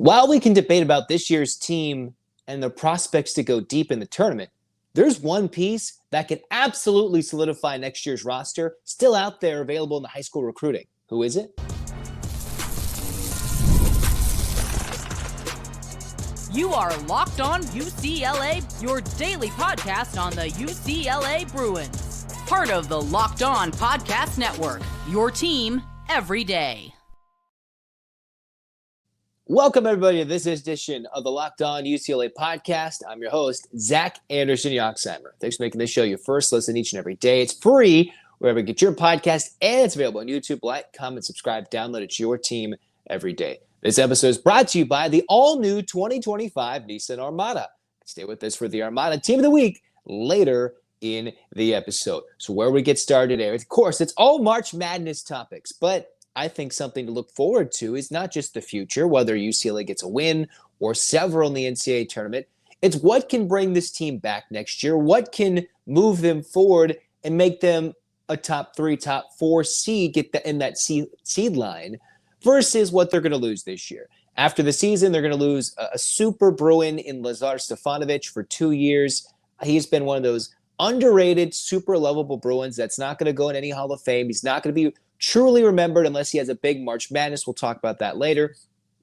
While we can debate about this year's team and their prospects to go deep in the tournament, there's one piece that can absolutely solidify next year's roster still out there available in the high school recruiting. Who is it? You are Locked On UCLA, your daily podcast on the UCLA Bruins. Part of the Locked On Podcast Network, your team every day. Welcome, everybody, to this edition of the Locked On UCLA podcast. I'm your host, Zach Anderson-Yoxsimer. Thanks for making this show your first listen each and every day. It's free wherever you get your podcast, and it's available on YouTube. Like, comment, subscribe, download. It's your team every day. This episode is brought to you by the all-new 2025 Nissan Armada. Stay with us for the Armada Team of the Week later in the episode. So where we get started today, of course, it's all March Madness topics, but I think something to look forward to is not just the future, whether UCLA gets a win or several in the NCAA tournament. It's what can bring this team back next year, what can move them forward and make them a top 3, top 4 seed, get in that seed line, versus what they're going to lose this year. After the season, they're going to lose a super Bruin in Lazar Stefanovic for 2 years. He's been one of those underrated, super lovable Bruins that's not going to go in any Hall of Fame. He's not going to be truly remembered unless he has a big March Madness. We'll talk about that later.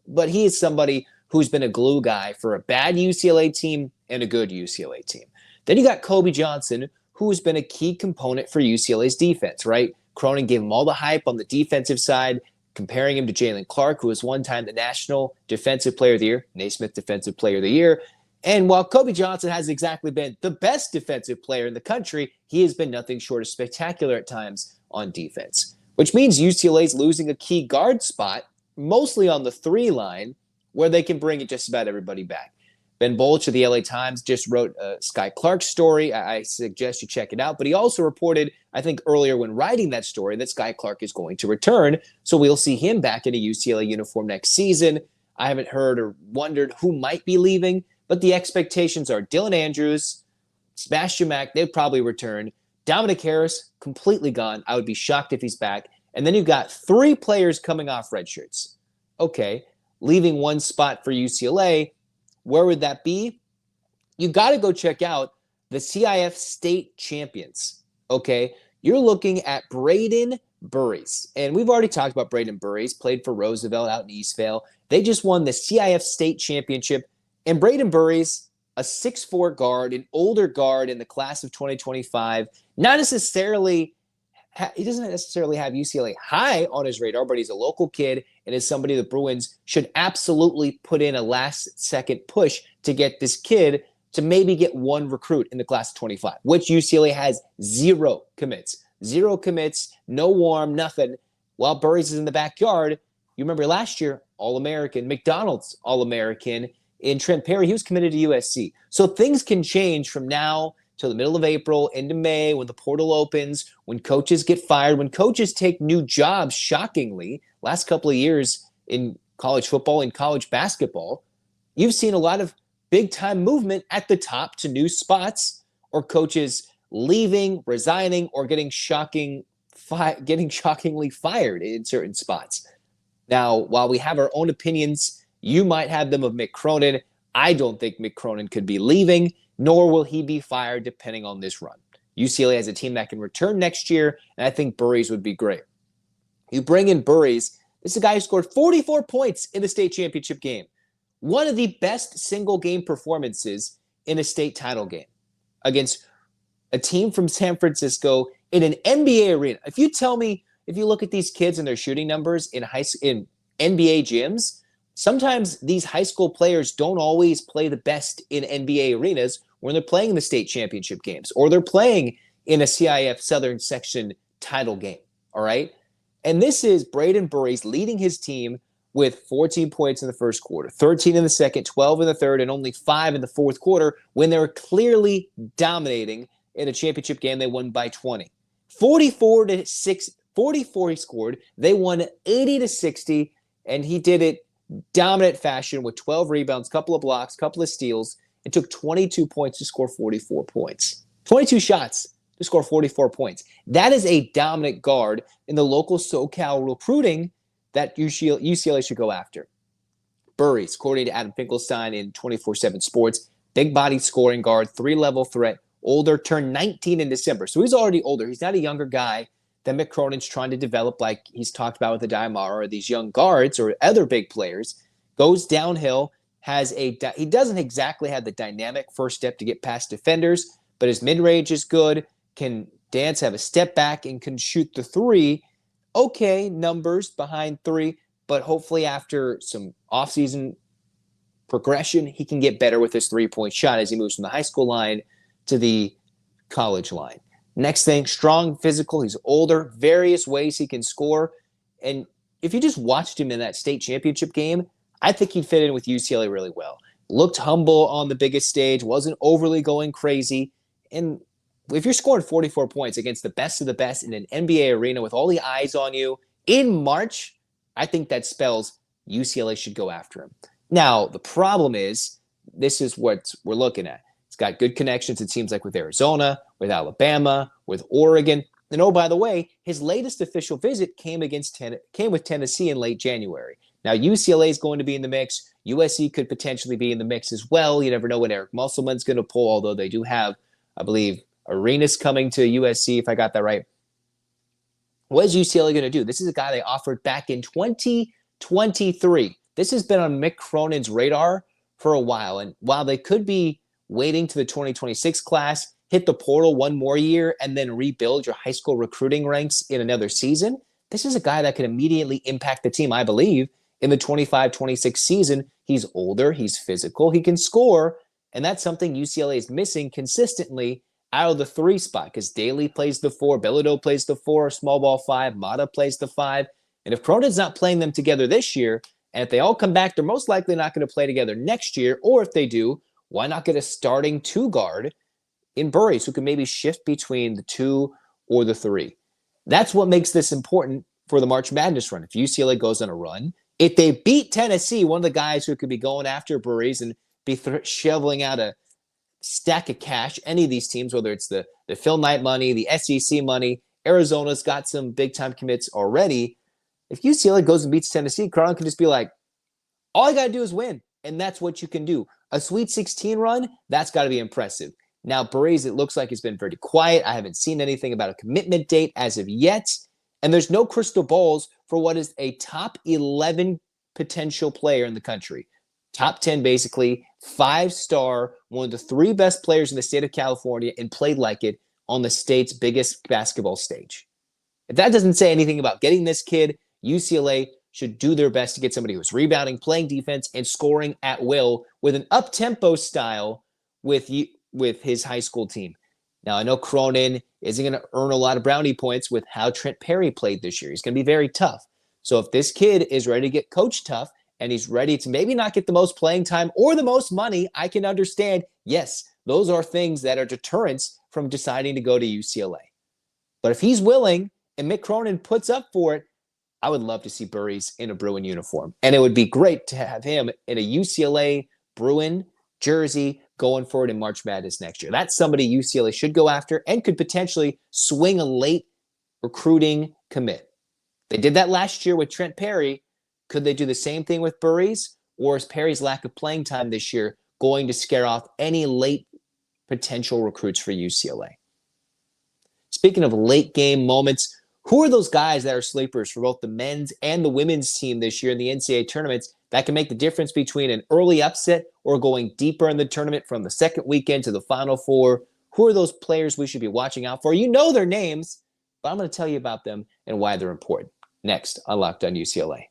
But he is somebody who's been a glue guy for a bad UCLA team and a good UCLA team. Then you got Kobe Johnson, who's been a key component for UCLA's defense, right? Cronin gave him all the hype on the defensive side, comparing him to Jalen Clark, who was one time the National Defensive Player of the Year, Naismith Defensive Player of the Year. And while Kobe Johnson hasn't exactly been the best defensive player in the country, he has been nothing short of spectacular at times on defense, which means UCLA is losing a key guard spot, mostly on the 3 line, where they can bring just about everybody back. Ben Bolch of the LA Times just wrote a Sky Clark story. I suggest you check it out. But he also reported, I think earlier when writing that story, that Sky Clark is going to return. So we'll see him back in a UCLA uniform next season. I haven't heard or wondered who might be leaving, but the expectations are Dylan Andrews, Sebastian Mack, they'd probably return. Dominic Harris, completely gone. I would be shocked if he's back. And then you've got 3 players coming off red shirts. Okay, leaving one spot for UCLA. Where would that be? You got to go check out the CIF state champions. Okay, you're looking at Brayden Burries. And we've already talked about Brayden Burries, played for Roosevelt out in Eastvale. They just won the CIF state championship. And Brayden Burries, a 6'4" guard, an older guard in the class of 2025, not necessarily, he doesn't necessarily have UCLA high on his radar, but he's a local kid and is somebody the Bruins should absolutely put in a last-second push to get this kid to maybe get one recruit in the class of 25, which UCLA has 0 commits. 0 commits, no warm, nothing. While Burries is in the backyard, you remember last year, All-American, McDonald's All-American, in Trent Perry, he was committed to USC. So things can change from now till the middle of April, into May, when the portal opens, when coaches get fired, when coaches take new jobs, shockingly, last couple of years in college football and college basketball, you've seen a lot of big-time movement at the top to new spots, or coaches leaving, resigning, or getting shockingly fired in certain spots. Now, while we have our own opinions, you might have them of Mick Cronin. I don't think Mick Cronin could be leaving, nor will he be fired depending on this run. UCLA has a team that can return next year, and I think Burries would be great. You bring in Burries. This is a guy who scored 44 points in the state championship game. One of the best single-game performances in a state title game against a team from San Francisco in an NBA arena. If you tell me, if you look at these kids and their shooting numbers in NBA gyms, sometimes these high school players don't always play the best in NBA arenas when they're playing in the state championship games or they're playing in a CIF Southern Section title game, all right? And this is Brayden Burries leading his team with 14 points in the first quarter, 13 in the second, 12 in the third, and only 5 in the fourth quarter when they were clearly dominating in a championship game they won by 20. 44 he scored. They won 80-60, and he did it dominant fashion with 12 rebounds, couple of blocks, couple of steals. It took 22 points to score 44 points. 22 shots to score 44 points. That is a dominant guard in the local SoCal recruiting that UCLA should go after. Burries, according to Adam Finkelstein in 24/7 Sports, big body scoring guard, 3-level threat, older, turned 19 in December. So he's already older. He's not a younger guy that Mick Cronin's trying to develop like he's talked about with the Diamara or these young guards or other big players. Goes downhill, he doesn't exactly have the dynamic first step to get past defenders, but his mid-range is good, can dance, have a step back, and can shoot the three. Okay, numbers behind three, but hopefully after some offseason progression, he can get better with his three-point shot as he moves from the high school line to the college line. Next thing, strong, physical. He's older, various ways he can score. And if you just watched him in that state championship game, I think he'd fit in with UCLA really well. Looked humble on the biggest stage, wasn't overly going crazy. And if you're scoring 44 points against the best of the best in an NBA arena with all the eyes on you in March, I think that spells UCLA should go after him. Now, the problem is, this is what we're looking at. He's got good connections, it seems like, with Arizona, with Alabama, with Oregon. And oh, by the way, his latest official visit came with Tennessee in late January. Now, UCLA is going to be in the mix. USC could potentially be in the mix as well. You never know what Eric Musselman's going to pull, although they do have, I believe, Arenas coming to USC, if I got that right. What is UCLA going to do? This is a guy they offered back in 2023. This has been on Mick Cronin's radar for a while. And while they could be waiting to the 2026 class, hit the portal one more year, and then rebuild your high school recruiting ranks in another season, this is a guy that can immediately impact the team, I believe, in the 25-26 season. He's older, he's physical, he can score, and that's something UCLA is missing consistently out of the three spot, because Daly plays the four, Bilodeau plays the four, small ball five, Mata plays the five. And if Cronin's not playing them together this year, and if they all come back, they're most likely not going to play together next year. Or if they do, why not get a starting two guard in Burries who can maybe shift between the two or the three? That's what makes this important for the March Madness run. If UCLA goes on a run, if they beat Tennessee, one of the guys who could be going after Burries and be shoveling out a stack of cash, any of these teams, whether it's the Phil Knight money, the SEC money, Arizona's got some big-time commits already. If UCLA goes and beats Tennessee, Cronin can just be like, all I got to do is win, and that's what you can do. A Sweet 16 run, that's got to be impressive. Now, Burries, it looks like, has been very quiet. I haven't seen anything about a commitment date as of yet, and there's no crystal balls for what is a top 11 potential player in the country. Top 10, basically, 5-star, one of the three best players in the state of California, and played like it on the state's biggest basketball stage. If that doesn't say anything about getting this kid, UCLA should do their best to get somebody who's rebounding, playing defense, and scoring at will with an up-tempo style with his high school team. Now, I know Cronin isn't going to earn a lot of brownie points with how Trent Perry played this year. He's going to be very tough. So if this kid is ready to get coached tough, and he's ready to maybe not get the most playing time or the most money, I can understand, yes, those are things that are deterrents from deciding to go to UCLA. But if he's willing and Mick Cronin puts up for it, I would love to see Burries in a Bruin uniform. And it would be great to have him in a UCLA Bruin jersey going forward in March Madness next year. That's somebody UCLA should go after and could potentially swing a late recruiting commit. They did that last year with Trent Perry. Could they do the same thing with Burries? Or is Perry's lack of playing time this year going to scare off any late potential recruits for UCLA? Speaking of late game moments, who are those guys that are sleepers for both the men's and the women's team this year in the NCAA tournaments that can make the difference between an early upset or going deeper in the tournament from the second weekend to the Final Four? Who are those players we should be watching out for? You know their names, but I'm going to tell you about them and why they're important. Next on Locked On UCLA.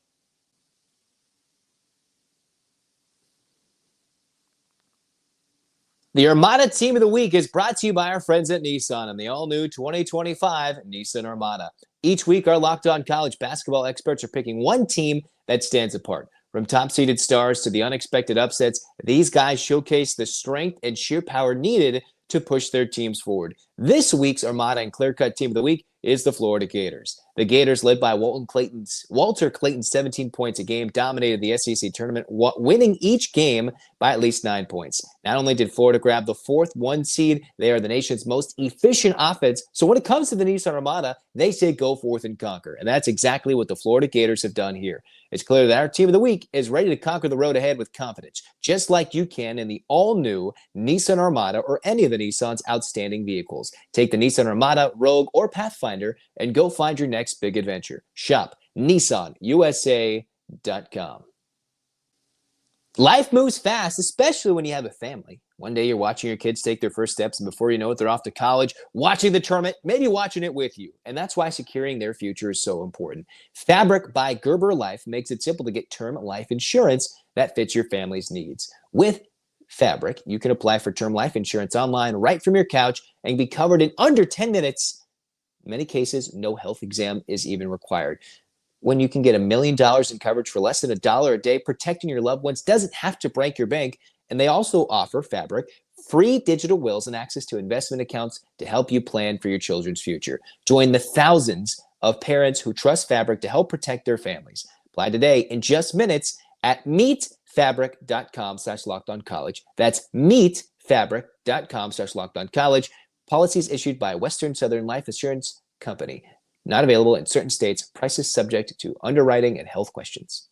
The Armada Team of the Week is brought to you by our friends at Nissan and the all-new 2025 Nissan Armada. Each week, our Locked On college basketball experts are picking one team that stands apart. From top-seeded stars to the unexpected upsets, these guys showcase the strength and sheer power needed to push their teams forward. This week's Armada and Clear Cut Team of the Week is the Florida Gators. The Gators, led by Walter Clayton's 17 points a game, dominated the SEC tournament, winning each game by at least 9 points. Not only did Florida grab the 4th 1 seed, they are the nation's most efficient offense. So when it comes to the Nissan Armada, they say go forth and conquer. And that's exactly what the Florida Gators have done here. It's clear that our team of the week is ready to conquer the road ahead with confidence, just like you can in the all-new Nissan Armada or any of the Nissan's outstanding vehicles. Take the Nissan Armada, Rogue, or Pathfinder and go find your next big adventure. Shop NissanUSA.com. Life moves fast, especially when you have a family. One day you're watching your kids take their first steps, and before you know it, they're off to college, watching the tournament, maybe watching it with you. And that's why securing their future is so important. Fabric by Gerber Life makes it simple to get term life insurance that fits your family's needs. With Fabric, you can apply for term life insurance online right from your couch and be covered in under 10 minutes. In many cases, no health exam is even required. When you can get $1 million in coverage for less than $1 a day, protecting your loved ones doesn't have to break your bank. And they also offer Fabric free digital wills and access to investment accounts to help you plan for your children's future. Join the thousands of parents who trust Fabric to help protect their families. Apply today in just minutes at meetfabric.com/lockedoncollege. That's meetfabric.com/lockedoncollege. Policies issued by Western Southern Life Assurance Company. Not available in certain states. Prices subject to underwriting and health questions.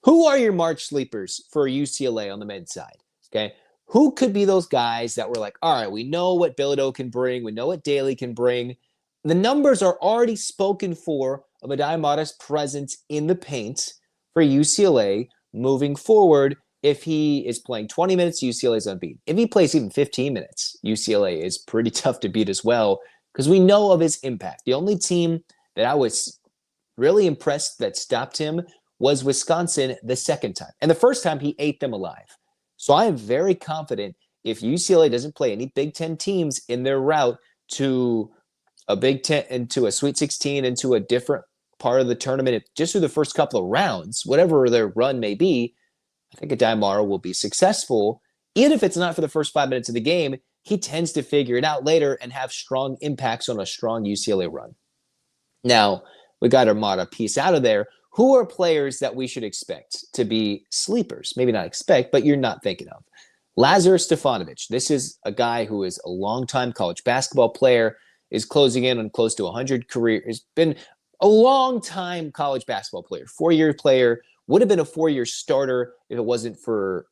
Who are your March sleepers for UCLA on the men's side? Okay. Who could be those guys that were like, all right, we know what Bilodeau can bring. We know what Daly can bring. The numbers are already spoken for of Aday Mata's presence in the paint for UCLA moving forward. If he is playing 20 minutes, UCLA is unbeaten. If he plays even 15 minutes, UCLA is pretty tough to beat as well because we know of his impact. The only team that I was really impressed that stopped him was Wisconsin the second time. And the first time, he ate them alive. So I am very confident if UCLA doesn't play any Big Ten teams in their route to a Big Ten, into a Sweet 16, into a different part of the tournament, just through the first couple of rounds, whatever their run may be, I think Aday Mata will be successful. Even if it's not for the first 5 minutes of the game, he tends to figure it out later and have strong impacts on a strong UCLA run. Now, we got our Mata piece out of there. Who are players that we should expect to be sleepers? Maybe not expect, but you're not thinking of. Lazar Stefanovic. This is a guy who is a longtime college basketball player, is closing in on close to 100 career. Has been a long-time college basketball player, 4-year player. Would have been a 4-year starter if it wasn't for,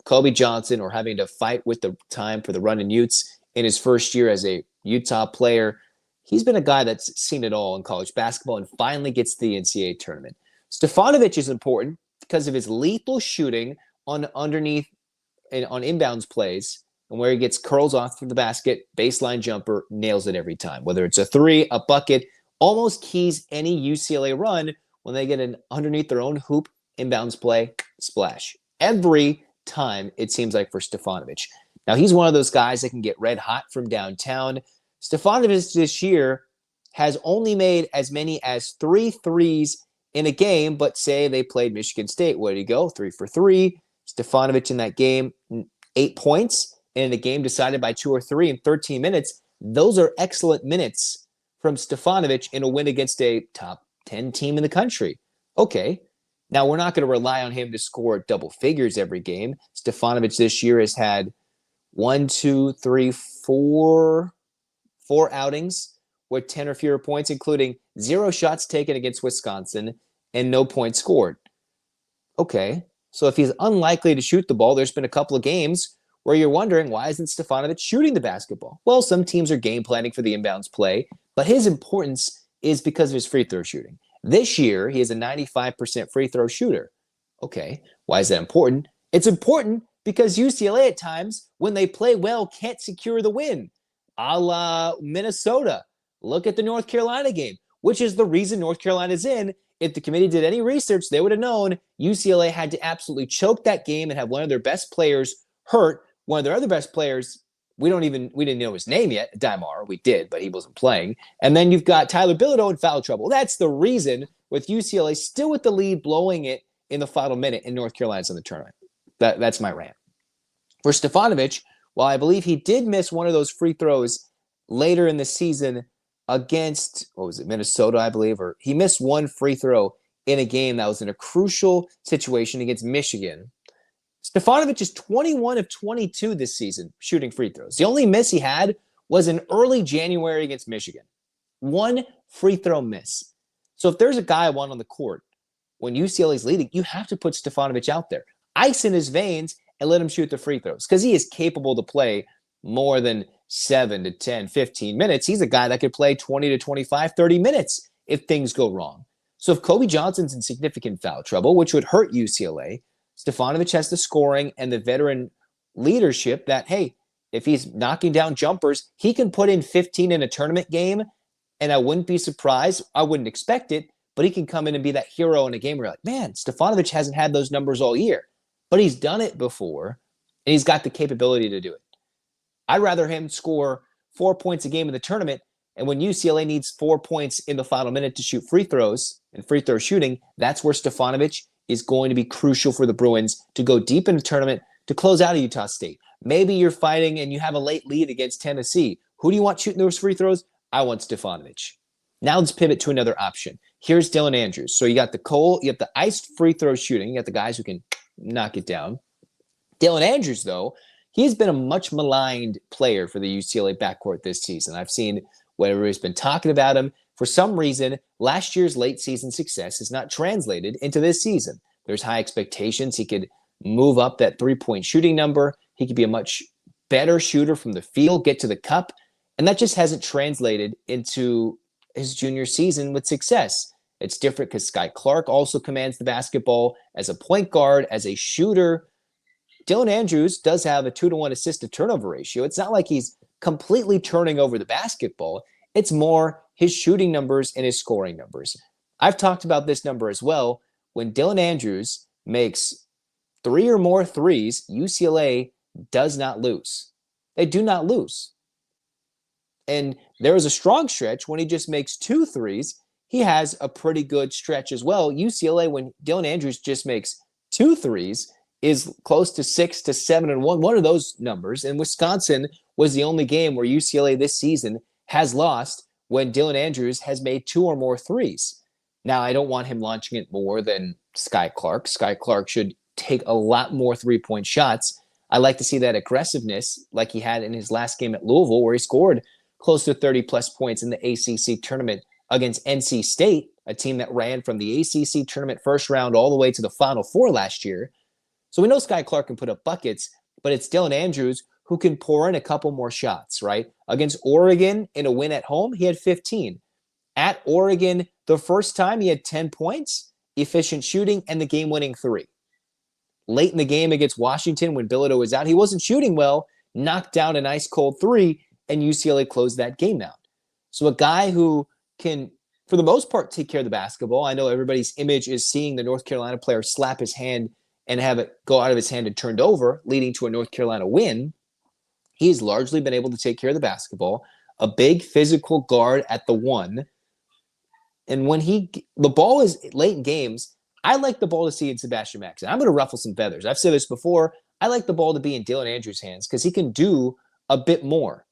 Kobe Johnson or having to fight with the time for the run in Utes in his first year as a Utah player. He's been a guy that's seen it all in college basketball and finally gets to the NCAA tournament. Stefanovic is important because of his lethal shooting on underneath and on inbounds plays and where he gets curls off from the basket, baseline jumper, nails it every time. Whether it's a three, a bucket, almost keys any UCLA run when they get an underneath their own hoop, inbounds play, splash. Every time, it seems like, for Stefanovic. Now, he's one of those guys that can get red hot from downtown. Stefanovic this year has only made as many as 3 threes in a game, but say they played Michigan State. Where did he go? 3 for 3. Stefanovic in that game, 8 points. And in a game decided by 2 or 3 in 13 minutes, those are excellent minutes from Stefanovic in a win against a top 10 team in the country. Okay, now we're not going to rely on him to score double figures every game. Stefanovic this year has had 4 outings with 10 or fewer points, including 0 shots taken against Wisconsin and no points scored. Okay, so if he's unlikely to shoot the ball, there's been a couple of games where you're wondering, why isn't Stefanovic shooting the basketball? Well, some teams are game planning for the inbounds play, but his importance is because of his free throw shooting. This year, he is a 95% free throw shooter. Okay, why is that important? It's important because UCLA at times, when they play well, can't secure the win. A la Minnesota. Look at the North Carolina game, which is the reason North Carolina's in. If the committee did any research, they would have known UCLA had to absolutely choke that game and have one of their best players hurt. One of their other best players, we didn't know his name yet, Dimar. We did, but he wasn't playing. And then you've got Tyler Bilodeau in foul trouble. That's the reason, with UCLA still with the lead, blowing it in the final minute, in North Carolina's in the tournament. That's my rant. For Stefanovic, while I believe he did miss one of those free throws later in the season against, Minnesota, I believe, or he missed one free throw in a game that was in a crucial situation against Michigan. Stefanovic is 21 of 22 this season shooting free throws. The only miss he had was in early January against Michigan. One free throw miss. So if there's a guy I want on the court when UCLA's leading, you have to put Stefanovic out there. Ice in his veins and let him shoot the free throws because he is capable to play more than 7 to 10, 15 minutes. He's a guy that could play 20 to 25, 30 minutes if things go wrong. So if Kobe Johnson's in significant foul trouble, which would hurt UCLA, Stefanovic has the scoring and the veteran leadership that, hey, if he's knocking down jumpers, he can put in 15 in a tournament game, and I wouldn't be surprised. I wouldn't expect it, but he can come in and be that hero in a game where you're like, man, Stefanovic hasn't had those numbers all year, but he's done it before, and he's got the capability to do it. I'd rather him score 4 points a game in the tournament, and when UCLA needs 4 points in the final minute to shoot free throws and free throw shooting, that's where Stefanovic is going to be crucial for the Bruins to go deep in the tournament to close out of Utah State. Maybe you're fighting and you have a late lead against Tennessee. Who do you want shooting those free throws? I want Stefanovic. Now let's pivot to another option. Here's Dylan Andrews. So you got you have the iced free throw shooting. You got the guys who can knock it down. Dylan Andrews, though, he's been a much maligned player for the UCLA backcourt this season. I've seen what everybody's been talking about him. For some reason, last year's late season success is not translated into this season. There's high expectations. He could move up that three-point shooting number. He could be a much better shooter from the field, get to the cup. And that just hasn't translated into his junior season with success. It's different because Sky Clark also commands the basketball as a point guard, as a shooter. Dylan Andrews does have a 2-to-1 assist to turnover ratio. It's not like he's completely turning over the basketball. It's more his shooting numbers and his scoring numbers. I've talked about this number as well. When Dylan Andrews makes 3 or more threes, UCLA does not lose. They do not lose. And there is a strong stretch when he just makes 2 threes. He has a pretty good stretch as well. UCLA, when Dylan Andrews just makes 2 threes, is close to 6 to 7 and 1. One of those numbers. And Wisconsin was the only game where UCLA this season has lost when Dylan Andrews has made 2 or more threes. Now, I don't want him launching it more than Sky Clark. Sky Clark should take a lot more 3-point shots. I like to see that aggressiveness like he had in his last game at Louisville, where he scored close to 30-plus points in the ACC tournament against NC State, a team that ran from the ACC tournament first round all the way to the Final Four last year. So we know Sky Clark can put up buckets, but it's Dylan Andrews who can pour in a couple more shots, right? Against Oregon in a win at home, he had 15. At Oregon, the first time he had 10 points, efficient shooting, and the game-winning 3. Late in the game against Washington when Bilodeau was out, he wasn't shooting well, knocked down an ice-cold 3, and UCLA closed that game out. So a guy who can, for the most part, take care of the basketball. I know everybody's image is seeing the North Carolina player slap his hand and have it go out of his hand and turned over, leading to a North Carolina win. He's largely been able to take care of the basketball, a big physical guard at the 1. And when the ball is late in games, I like the ball to see in Sebastian Max. I'm going to ruffle some feathers. I've said this before. I like the ball to be in Dylan Andrews' hands because he can do a bit more.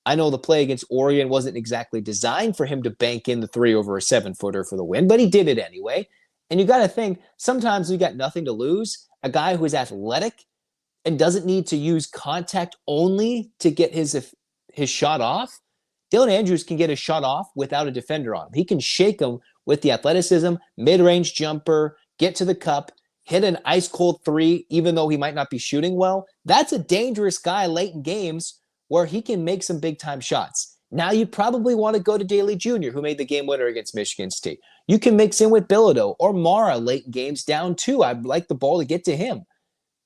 I know the play against Oregon wasn't exactly designed for him to bank in the 3 over a 7-footer for the win, but he did it anyway. And you got to think, sometimes we got nothing to lose. A guy who is athletic and doesn't need to use contact only to get his shot off. Dylan Andrews can get a shot off without a defender on him. He can shake him with the athleticism, mid-range jumper, get to the cup, hit an ice-cold 3, even though he might not be shooting well. That's a dangerous guy late in games where he can make some big-time shots. Now you probably want to go to Daly Jr., who made the game winner against Michigan State. You can mix in with Bilodeau or Mara late in games down 2. I'd like the ball to get to him.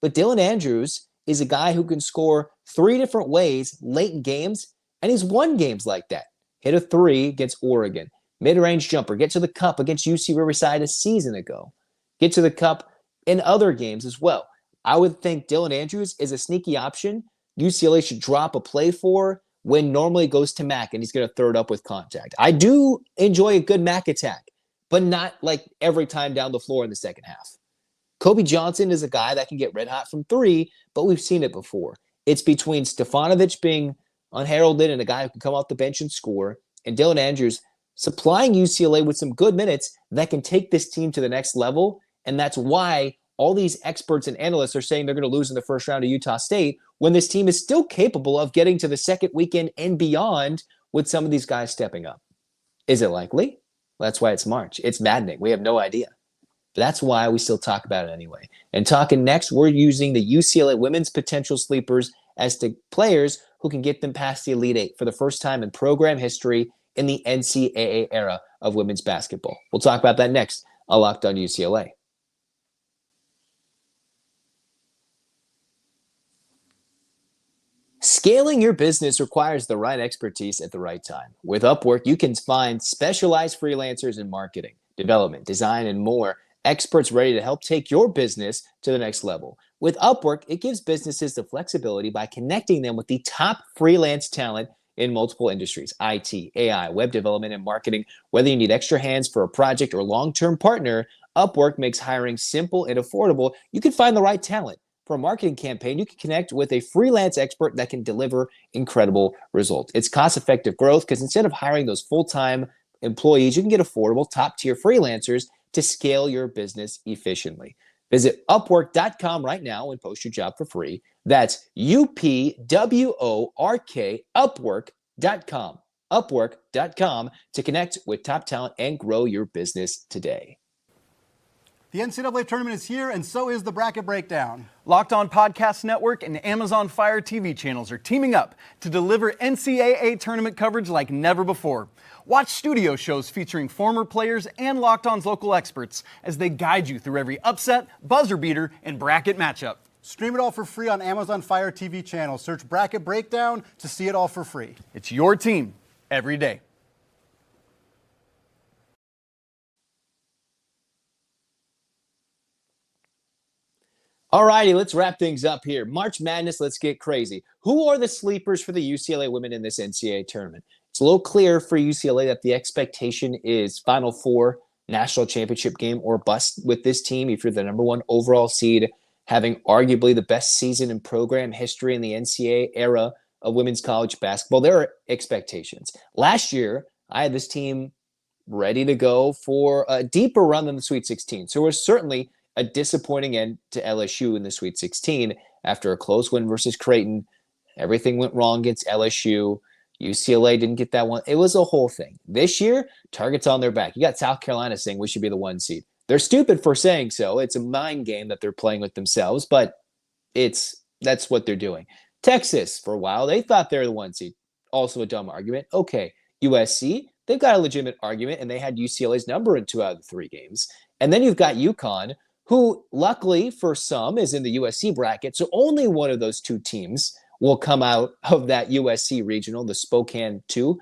But Dylan Andrews is a guy who can score 3 different ways late in games, and he's won games like that. Hit a 3 against Oregon. Mid-range jumper. Get to the cup against UC Riverside a season ago. Get to the cup in other games as well. I would think Dylan Andrews is a sneaky option UCLA should drop a play for when normally it goes to Mack and he's going to throw it up with contact. I do enjoy a good Mack attack, but not like every time down the floor in the second half. Kobe Johnson is a guy that can get red hot from 3, but we've seen it before. It's between Stefanovic being unheralded and a guy who can come off the bench and score, and Dylan Andrews supplying UCLA with some good minutes that can take this team to the next level. And that's why all these experts and analysts are saying they're going to lose in the first round of Utah State when this team is still capable of getting to the second weekend and beyond with some of these guys stepping up. Is it likely? Well, that's why it's March. It's maddening. We have no idea. But that's why we still talk about it anyway. And talking next, we're using the UCLA women's potential sleepers as to players who can get them past the Elite Eight for the first time in program history in the NCAA era of women's basketball. We'll talk about that next on Locked On UCLA. Scaling your business requires the right expertise at the right time. With Upwork, you can find specialized freelancers in marketing, development, design, and more, experts ready to help take your business to the next level. With Upwork, it gives businesses the flexibility by connecting them with the top freelance talent in multiple industries: IT, AI, web development, and marketing. Whether you need extra hands for a project or long-term partner, Upwork makes hiring simple and affordable. You can find the right talent. For a marketing campaign, you can connect with a freelance expert that can deliver incredible results. It's cost-effective growth because instead of hiring those full-time employees, you can get affordable, top-tier freelancers to scale your business efficiently. Visit Upwork.com right now and post your job for free. That's UPWORK, Upwork.com. Upwork.com to connect with top talent and grow your business today. The NCAA tournament is here, and so is the Bracket Breakdown. Locked On Podcast Network and Amazon Fire TV channels are teaming up to deliver NCAA tournament coverage like never before. Watch studio shows featuring former players and Locked On's local experts as they guide you through every upset, buzzer beater, and bracket matchup. Stream it all for free on Amazon Fire TV channel. Search Bracket Breakdown to see it all for free. It's your team every day. All righty, let's wrap things up here. March Madness, let's get crazy. Who are the sleepers for the UCLA women in this NCAA tournament? It's a little clear for UCLA that the expectation is Final Four, national championship game, or bust with this team if you're the number one overall seed, having arguably the best season in program history in the NCAA era of women's college basketball. There are expectations. Last year, I had this team ready to go for a deeper run than the Sweet 16. So it was certainly a disappointing end to LSU in the Sweet 16 after a close win versus Creighton. Everything went wrong against LSU. UCLA didn't get that one. It was a whole thing. This year, targets on their back. You got South Carolina saying we should be the 1 seed. They're stupid for saying so. It's a mind game that they're playing with themselves, but that's what they're doing. Texas, for a while, they thought they were the 1 seed. Also a dumb argument. Okay, USC, they've got a legitimate argument, and they had UCLA's number in 2 out of the 3 games. And then you've got UConn, who luckily for some is in the USC bracket. So only one of those 2 teams will come out of that USC regional, the Spokane 2,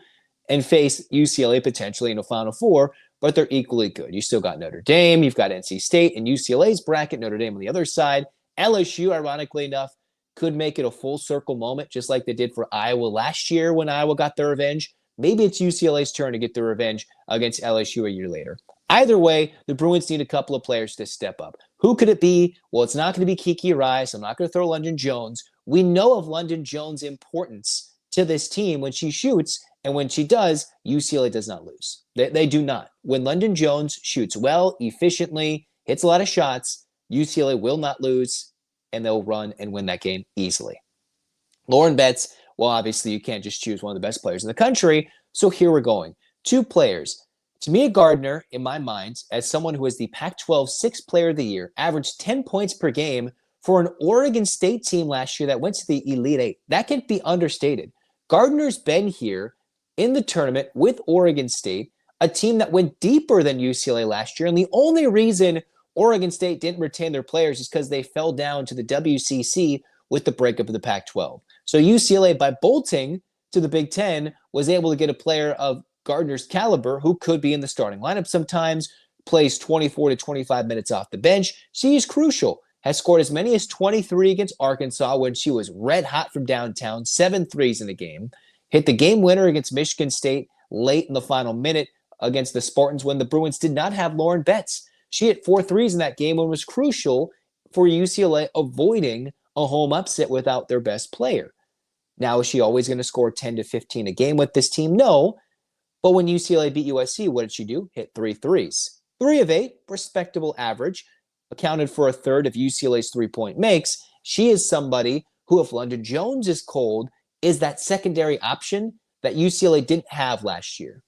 and face UCLA potentially in a Final Four, but they're equally good. You still got Notre Dame, you've got NC State in UCLA's bracket, Notre Dame on the other side. LSU, ironically enough, could make it a full circle moment, just like they did for Iowa last year when Iowa got their revenge. Maybe it's UCLA's turn to get their revenge against LSU a year later. Either way, the Bruins need a couple of players to step up. Who could it be? Well, it's not going to be Kiki Rice. I'm not going to throw London Jones. We know of London Jones' importance to this team when she shoots, and when she does, UCLA does not lose. They do not. When London Jones shoots well, efficiently, hits a lot of shots, UCLA will not lose, and they'll run and win that game easily. Lauren Betts, well, obviously you can't just choose one of the best players in the country, so here we're going. 2 players. Timea Gardner, in my mind, as someone who is the Pac-12 6th Player of the Year, averaged 10 points per game for an Oregon State team last year that went to the Elite Eight. That can't be understated. Gardner's been here in the tournament with Oregon State, a team that went deeper than UCLA last year, and the only reason Oregon State didn't retain their players is because they fell down to the WCC with the breakup of the Pac-12. So UCLA, by bolting to the Big Ten, was able to get a player of Gardner's caliber, who could be in the starting lineup sometimes, plays 24 to 25 minutes off the bench. She is crucial. Has scored as many as 23 against Arkansas when she was red hot from downtown, 7 threes in the game. Hit the game winner against Michigan State late in the final minute against the Spartans when the Bruins did not have Lauren Betts. She hit 4 threes in that game and was crucial for UCLA avoiding a home upset without their best player. Now, is she always going to score 10 to 15 a game with this team? No. But when UCLA beat USC, what did she do? Hit 3 threes. 3 of 8, respectable average, accounted for a third of UCLA's three-point makes. She is somebody who, if London Jones is cold, is that secondary option that UCLA didn't have last year.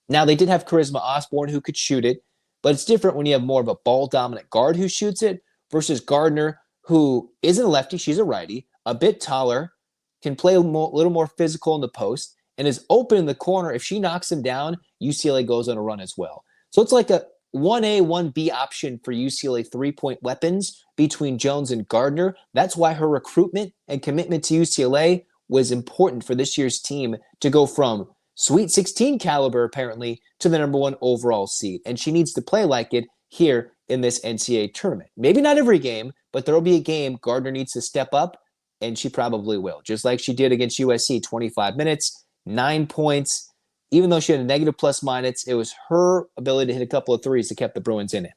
Now, they did have Charisma Osborne who could shoot it, but it's different when you have more of a ball-dominant guard who shoots it versus Gardner, who isn't a lefty, she's a righty, a bit taller, can play a little more physical in the post, and is open in the corner. If she knocks him down, UCLA goes on a run as well. So it's like a 1A, 1B option for UCLA three-point weapons between Jones and Gardner. That's why her recruitment and commitment to UCLA was important for this year's team to go from Sweet 16 caliber, apparently, to the number 1 overall seed. And she needs to play like it here in this NCAA tournament. Maybe not every game, but there will be a game Gardner needs to step up, and she probably will. Just like she did against USC, 25 minutes, 9 points. Even though she had a negative plus minus, it was her ability to hit a couple of threes that kept the Bruins in it.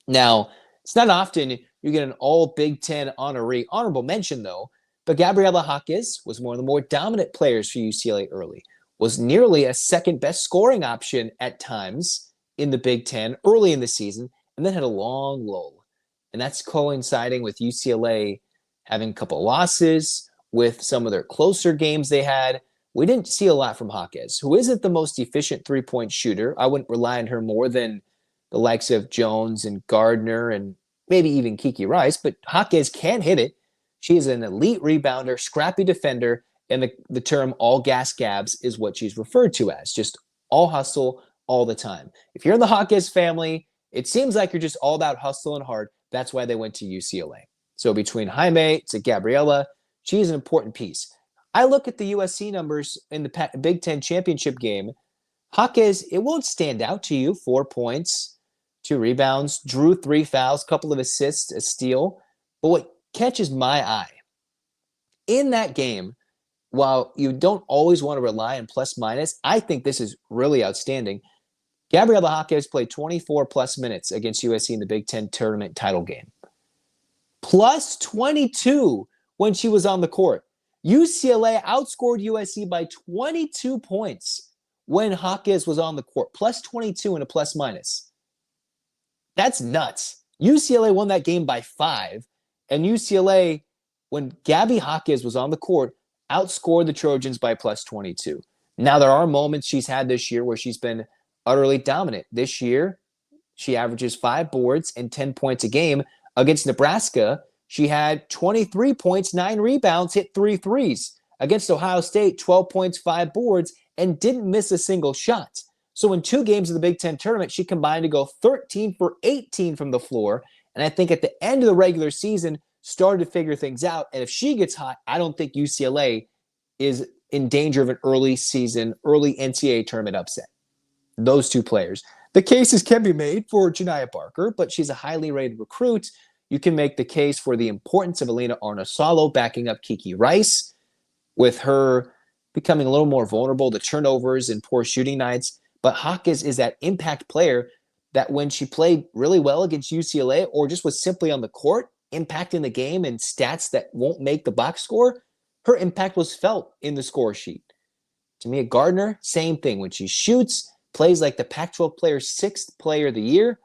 Now, it's not often you get an all Big Ten honoree. Honorable mention, though, but Gabriela Jaquez was one of the more dominant players for UCLA early. Was nearly a second best scoring option at times in the Big Ten early in the season, and then had a long lull. And that's coinciding with UCLA having a couple losses, with some of their closer games they had. We didn't see a lot from Jaquez, who isn't the most efficient three-point shooter. I wouldn't rely on her more than the likes of Jones and Gardner and maybe even Kiki Rice, but Jaquez can hit it. She is an elite rebounder, scrappy defender, and the term all gas gabs is what she's referred to as, just all hustle all the time. If you're in the Jaquez family, it seems like you're just all about hustle and hard. That's why they went to UCLA. So between Jaime to Gabriela, she's an important piece. I look at the USC numbers in the Big Ten championship game. Jaquez, it won't stand out to you. 4 points, 2 rebounds, drew 3 fouls, couple of assists, a steal. But what catches my eye in that game, while you don't always want to rely on plus minus, I think this is really outstanding. Gabriela Jaquez played 24 plus minutes against USC in the Big Ten tournament title game. Plus 22 when she was on the court. UCLA outscored USC by 22 points when Jaquez was on the court. Plus 22 and a plus minus. That's nuts. UCLA won that game by 5. And UCLA, when Gabby Jaquez was on the court, outscored the Trojans by plus 22. Now, there are moments she's had this year where she's been utterly dominant. This year, she averages 5 boards and 10 points a game. Against Nebraska, she had 23 points, 9 rebounds, hit 3 threes. Against Ohio State, 12 points, 5 boards, and didn't miss a single shot. So in 2 games of the Big Ten tournament, she combined to go 13 for 18 from the floor. And I think at the end of the regular season, started to figure things out. And if she gets hot, I don't think UCLA is in danger of an early season, early NCAA tournament upset. Those 2 players. The cases can be made for Janiah Barker, but she's a highly rated recruit. You can make the case for the importance of Elena Arnosalo backing up Kiki Rice, with her becoming a little more vulnerable to turnovers and poor shooting nights. But Jaquez is that impact player that when she played really well against UCLA or just was simply on the court, impacting the game and stats that won't make the box score, her impact was felt in the score sheet. Timea Gardner, same thing. When she shoots, plays like the Pac-12 player's 6th player of the year,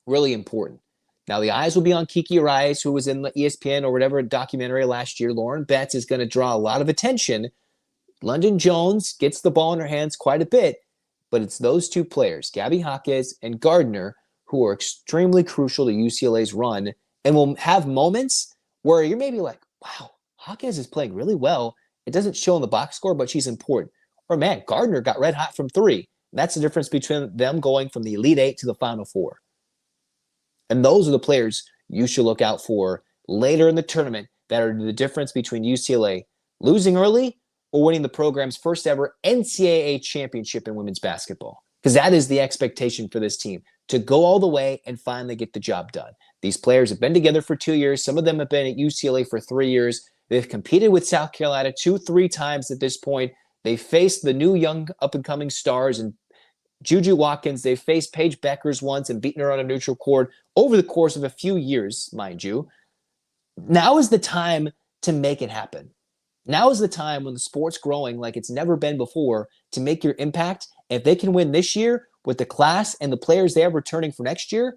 really important. Now, the eyes will be on Kiki Rice, who was in the ESPN or whatever documentary last year. Lauren Betts is going to draw a lot of attention. London Jones gets the ball in her hands quite a bit, but it's those 2 players, Gabby Jaquez and Gardner, who are extremely crucial to UCLA's run and will have moments where you're maybe like, wow, Jaquez is playing really well. It doesn't show in the box score, but she's important. Or, man, Gardner got red hot from 3. That's the difference between them going from the Elite 8 to the Final 4. And those are the players you should look out for later in the tournament that are the difference between UCLA losing early or winning the program's first ever NCAA championship in women's basketball. Because that is the expectation for this team, to go all the way and finally get the job done. These players have been together for 2 years. Some of them have been at UCLA for 3 years. They've competed with South Carolina 2-3 times at this point. They faced the new young up-and-coming stars and Juju Watkins. They faced Paige Beckers once and beaten her on a neutral court over the course of a few years, mind you. Now is the time to make it happen. Now is the time when the sport's growing like it's never been before to make your impact. If they can win this year with the class and the players they have returning for next year,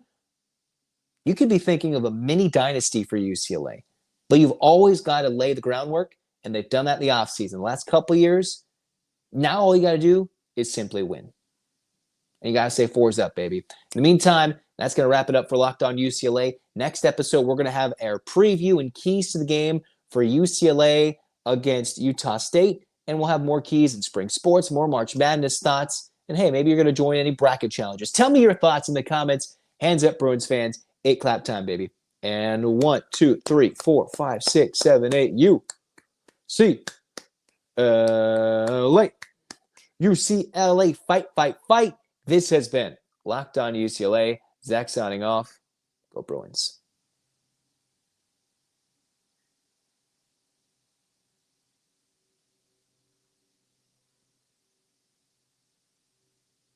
you could be thinking of a mini dynasty for UCLA. But you've always got to lay the groundwork, and they've done that in the offseason. The last couple of years, now all you got to do is simply win. And you got to say 4's up, baby. In the meantime, that's going to wrap it up for Locked On UCLA. Next episode, we're going to have our preview and keys to the game for UCLA against Utah State. And we'll have more keys in spring sports, more March Madness thoughts. And hey, maybe you're going to join any bracket challenges. Tell me your thoughts in the comments. Hands up, Bruins fans. 8 clap time, baby. And 1, 2, 3, 4, 5, 6, 7, 8. UCLA. UCLA, fight, fight, fight. This has been Locked On UCLA. Zach signing off. Go Bruins.